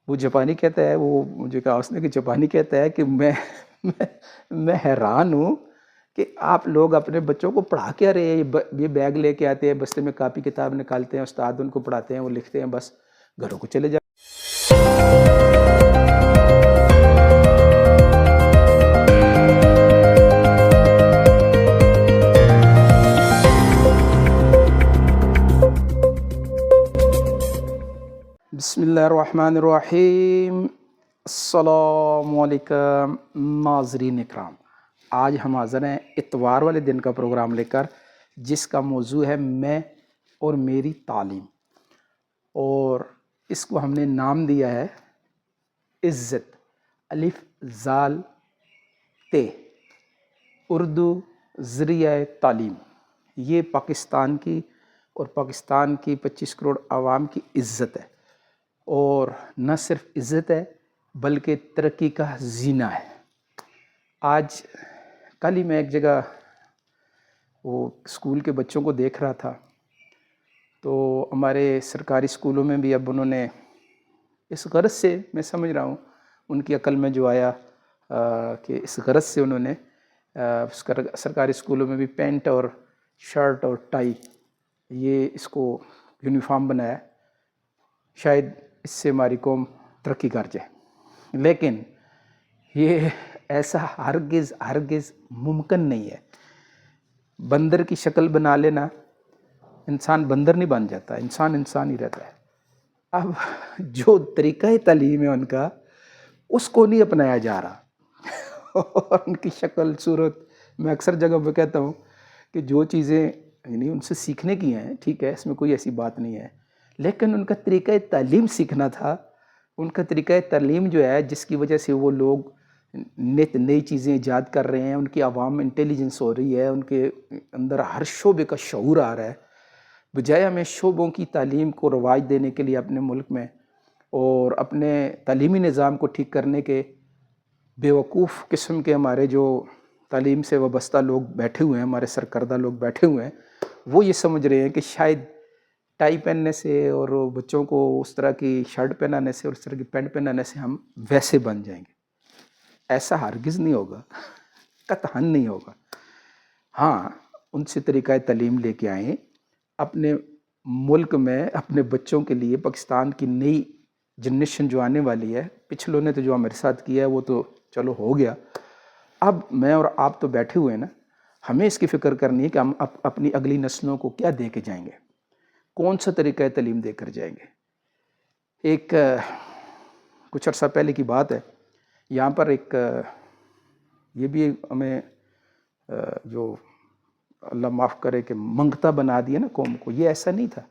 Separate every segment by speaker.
Speaker 1: وہ جاپانی کہتا ہے، وہ مجھے کہا اس نے کہ جاپانی کہتا ہے کہ میں میں حیران ہوں کہ آپ لوگ اپنے بچوں کو پڑھا کیا رہے ہیں؟ یہ بیگ لے کے آتے ہیں، بستے میں کاپی کتاب نکالتے ہیں، استاد ان کو پڑھاتے ہیں، وہ لکھتے ہیں، بس گھروں کو چلے جاتے بسم اللہ الرحمن الرحیم۔ السلام علیکم ناظرین اکرام، آج ہم حاضر ہیں اتوار والے دن کا پروگرام لے کر، جس کا موضوع ہے میں اور میری تعلیم، اور اس کو ہم نے نام دیا ہے عزت، الف زال تے، اردو ذریعہ تعلیم۔ یہ پاکستان کی اور پاکستان کی 25 کروڑ عوام کی عزت ہے، اور نہ صرف عزت ہے بلکہ ترقی کا زینہ ہے۔ آج کل ہی میں ایک جگہ وہ اسکول کے بچوں کو دیکھ رہا تھا، تو ہمارے سرکاری اسکولوں میں بھی اب انہوں نے اس غرض سے، میں سمجھ رہا ہوں ان کی عقل میں جو آیا کہ اس غرض سے انہوں نے سرکاری اسکولوں میں بھی پینٹ اور شرٹ اور ٹائی، یہ اس کو یونیفارم بنایا۔ شاید اس سے ہماری قوم ترقی کر جائے، لیکن یہ ایسا ہرگز ممکن نہیں ہے۔ بندر کی شکل بنا لینا، انسان بندر نہیں بن جاتا، انسان ہی رہتا ہے۔ اب جو طریقہ تعلیم ہے ان کا، اس کو نہیں اپنایا جا رہا، اور ان کی شکل صورت، میں اکثر جگہ پہ کہتا ہوں کہ جو چیزیں یعنی ان سے سیکھنے کی ہیں، ٹھیک ہے، اس میں کوئی ایسی بات نہیں ہے، لیکن ان کا طریقہ تعلیم سیکھنا تھا۔ ان کا طریقہ تعلیم جو ہے، جس کی وجہ سے وہ لوگ نئی چیزیں ایجاد کر رہے ہیں، ان کی عوام انٹیلیجنس ہو رہی ہے، ان کے اندر ہر شعبے کا شعور آ رہا ہے، بجائے ہمیں شعبوں کی تعلیم کو رواج دینے کے لیے اپنے ملک میں اور اپنے تعلیمی نظام کو ٹھیک کرنے کے بیوقوف قسم کے ہمارے جو تعلیم سے وابستہ لوگ بیٹھے ہوئے ہیں، ہمارے سرکردہ لوگ بیٹھے ہوئے ہیں، وہ یہ سمجھ رہے ہیں کہ شاید ٹائی پہننے سے اور بچوں کو اس طرح کی شرٹ پہنانے سے اور اس طرح کی پینٹ پہنانے سے ہم ویسے بن جائیں گے۔ ایسا ہرگز نہیں ہوگا، قطعاً نہیں ہوگا۔ ہاں، ان سے طریقہ تعلیم لے کے آئیں اپنے ملک میں، اپنے بچوں کے لیے۔ پاکستان کی نئی جنریشن جو آنے والی ہے، پچھلوں نے تو جو ہمارے ساتھ کیا ہے وہ تو چلو ہو گیا، اب میں اور آپ تو بیٹھے ہوئے ہیں نا، ہمیں اس کی فکر کرنی ہے کہ ہم اپنی اگلی نسلوں کو کیا دے کے جائیں گے، کون سا طریقہ تعلیم دے کر جائیں گے۔ کچھ عرصہ پہلے کی بات ہے، یہاں پر یہ بھی ہمیں جو اللہ معاف کرے کہ منگتا بنا دیا نا قوم کو، یہ ایسا نہیں تھا۔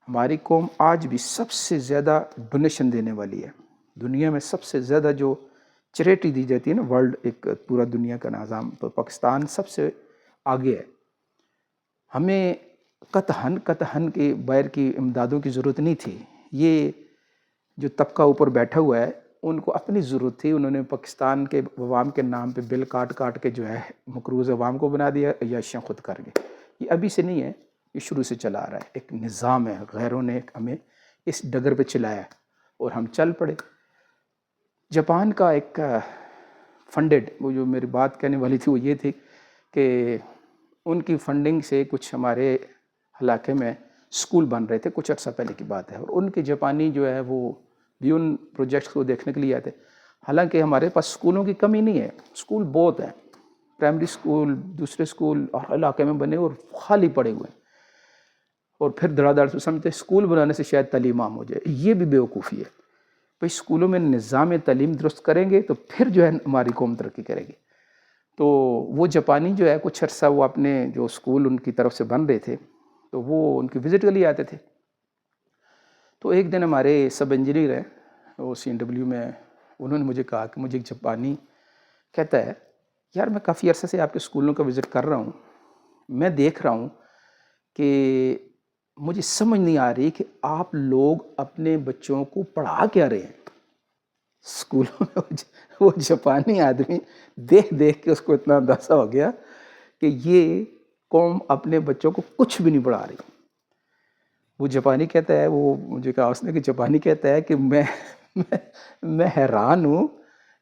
Speaker 1: ہماری قوم آج بھی سب سے زیادہ ڈونیشن دینے والی ہے، دنیا میں سب سے زیادہ جو چیریٹی دی جاتی ہے نا، ورلڈ، ایک پورا دنیا کا نظام، تو پاکستان سب سے آگے ہے۔ ہمیں قطعاً کہ باہر کی امدادوں کی ضرورت نہیں تھی۔ یہ جو طبقہ اوپر بیٹھا ہوا ہے، ان کو اپنی ضرورت تھی، انہوں نے پاکستان کے عوام کے نام پہ بل کاٹ کے جو ہے مقروض عوام کو بنا دیا، عیاشیاں خود کر گئے۔ یہ ابھی سے نہیں ہے، یہ شروع سے چلا آ رہا ہے، ایک نظام ہے، غیروں نے ہمیں اس ڈگر پہ چلایا اور ہم چل پڑے۔ جاپان کا ایک فنڈڈ، وہ جو میری بات کہنے والی تھی وہ یہ تھی کہ ان کی فنڈنگ سے کچھ ہمارے علاقے میں اسکول بن رہے تھے، کچھ عرصہ پہلے کی بات ہے، اور ان کے جاپانی جو ہے وہ بھی ان پروجیکٹس کو دیکھنے کے لیے آتے۔ حالانکہ ہمارے پاس اسکولوں کی کمی نہیں ہے، اسکول بہت ہیں، پرائمری اسکول، دوسرے اسکول اور علاقے میں بنے اور خالی پڑے ہوئے ہیں، اور پھر دھڑا دھڑ سے سمجھتے اسکول بنانے سے شاید تعلیم عام ہو جائے۔ یہ بھی بیوقوفی ہے۔ بھئی اسکولوں میں نظام تعلیم درست کریں گے تو پھر جو ہے ہماری قوم ترقی کرے گی۔ تو وہ جاپانی جو ہے کچھ عرصہ وہ اپنے جو اسکول ان کی طرف سے بن رہے تھے، تو وہ ان کی وزٹ کے لیے آتے تھے۔ تو ایک دن ہمارے سب انجینئر ہیں وہ CNW میں، انہوں نے مجھے کہا کہ مجھے ایک جاپانی کہتا ہے، یار میں کافی عرصے سے آپ کے اسکولوں کا وزٹ کر رہا ہوں، میں دیکھ رہا ہوں کہ مجھے سمجھ نہیں آ رہی کہ آپ لوگ اپنے بچوں کو پڑھا کیا رہے ہیں اسکولوں میں۔ وہ جاپانی آدمی دیکھ کے اس کو اتنا اندازہ ہو گیا کہ یہ قوم اپنے بچوں کو کچھ بھی نہیں پڑھا رہی۔ وہ جاپانی کہتا ہے، وہ مجھے کہا اس نے کہ جاپانی کہتا ہے کہ میں حیران ہوں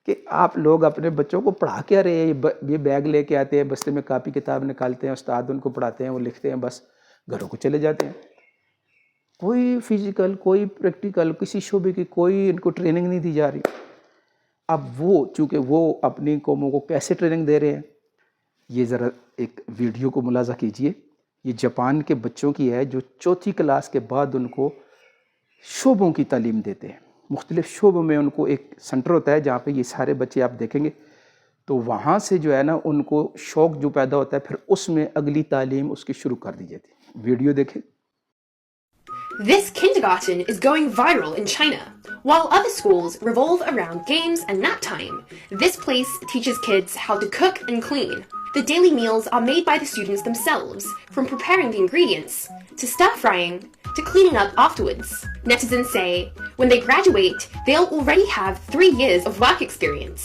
Speaker 1: کہ آپ لوگ اپنے بچوں کو پڑھا کیا رہے ہیں. یہ بیگ لے کے آتے ہیں, بستے میں کاپی کتاب نکالتے ہیں, استاد ان کو پڑھاتے ہیں, وہ لکھتے ہیں, بس گھروں کو چلے جاتے ہیں. کوئی فزیکل, کوئی پریکٹیکل, کسی شعبے کی کوئی ان کو ٹریننگ نہیں دی جا رہی. اب وہ چونکہ وہ اپنی قوموں کو کیسے ٹریننگ دے رہے ہیں, یہ ذرا ایک ویڈیو کو ملاحظہ کیجئے. یہ جاپان کے بچوں کی ہے جو 4تھی کلاس کے بعد ان کو شعبوں کی تعلیم دیتے ہیں. مختلف شعبوں میں ان کو ایک سنٹر ہوتا ہے جہاں پہ یہ سارے بچے آپ دیکھیں گے, تو وہاں سے جو ہے نا ان کو شوق جو پیدا ہوتا ہے, پھر اس میں اگلی تعلیم اس کی شروع کر دی جاتی ہے. ویڈیو دیکھیں.
Speaker 2: This kindergarten is going viral in China. While other schools revolve around games and nap time, this place teaches kids how to cook and clean. The daily meals are made by the students themselves, from preparing the ingredients, to stir-frying, to cleaning up afterwards. Netizens say, when they graduate, they'll already have 3 years of work experience.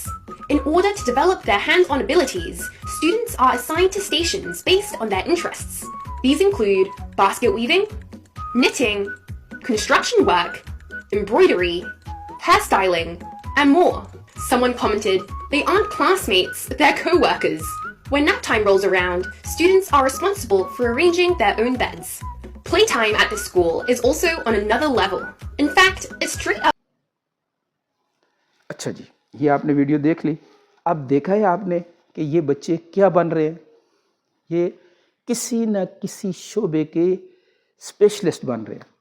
Speaker 2: In order to develop their hands-on abilities, students are assigned to stations based on their interests. These include basket weaving, knitting, construction work, embroidery, hairstyling, and more. Someone commented, they aren't classmates, they're co-workers. When nap time rolls around, students are responsible for arranging their own beds. Playtime at this school is also on another level. In fact, it's straight up.
Speaker 1: اچھا جی, یہ آپ نے video دیکھ لی. اب دیکھا ہے آپ نے کہ یہ بچے کیا بن رہے ہیں. یہ کسی نہ کسی شعبے کے اسپیشلسٹ بن رہے ہیں.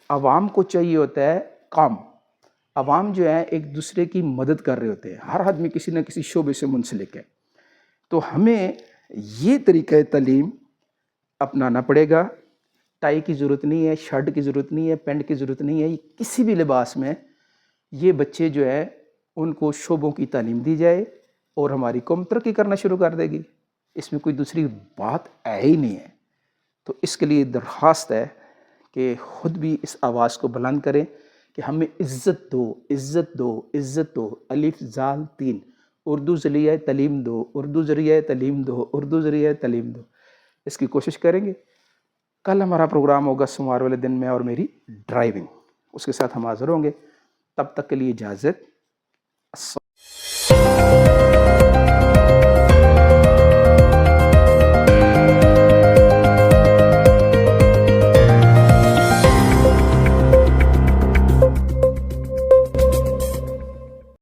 Speaker 1: عوام کو چاہیے ہوتا ہے کام. عوام جو ہے ایک دوسرے کی مدد کر رہے ہوتے ہیں. ہر آدمی کسی نہ کسی شعبے سے منسلک ہے. تو ہمیں یہ طریقہ تعلیم اپنانا پڑے گا. ٹائی کی ضرورت نہیں ہے, شرٹ کی ضرورت نہیں ہے, پینٹ کی ضرورت نہیں ہے. کسی بھی لباس میں یہ بچے جو ہے ان کو شعبوں کی تعلیم دی جائے اور ہماری قوم ترقی کرنا شروع کر دے گی. اس میں کوئی دوسری بات ہے ہی نہیں ہے. تو اس کے لیے درخواست ہے کہ خود بھی اس آواز کو بلند کریں کہ ہمیں عزت دو, عزت دو, عزت دو. الف زال 3 اردو ذریعہ تعلیم دو, اردو ذریعہ تعلیم دو, اردو ذریعہ تعلیم دو. اس کی کوشش کریں گے. کل ہمارا پروگرام ہوگا سوموار والے دن میں اور میری ڈرائیونگ, اس کے ساتھ ہم حاضر ہوں گے. تب تک کے لیے اجازت.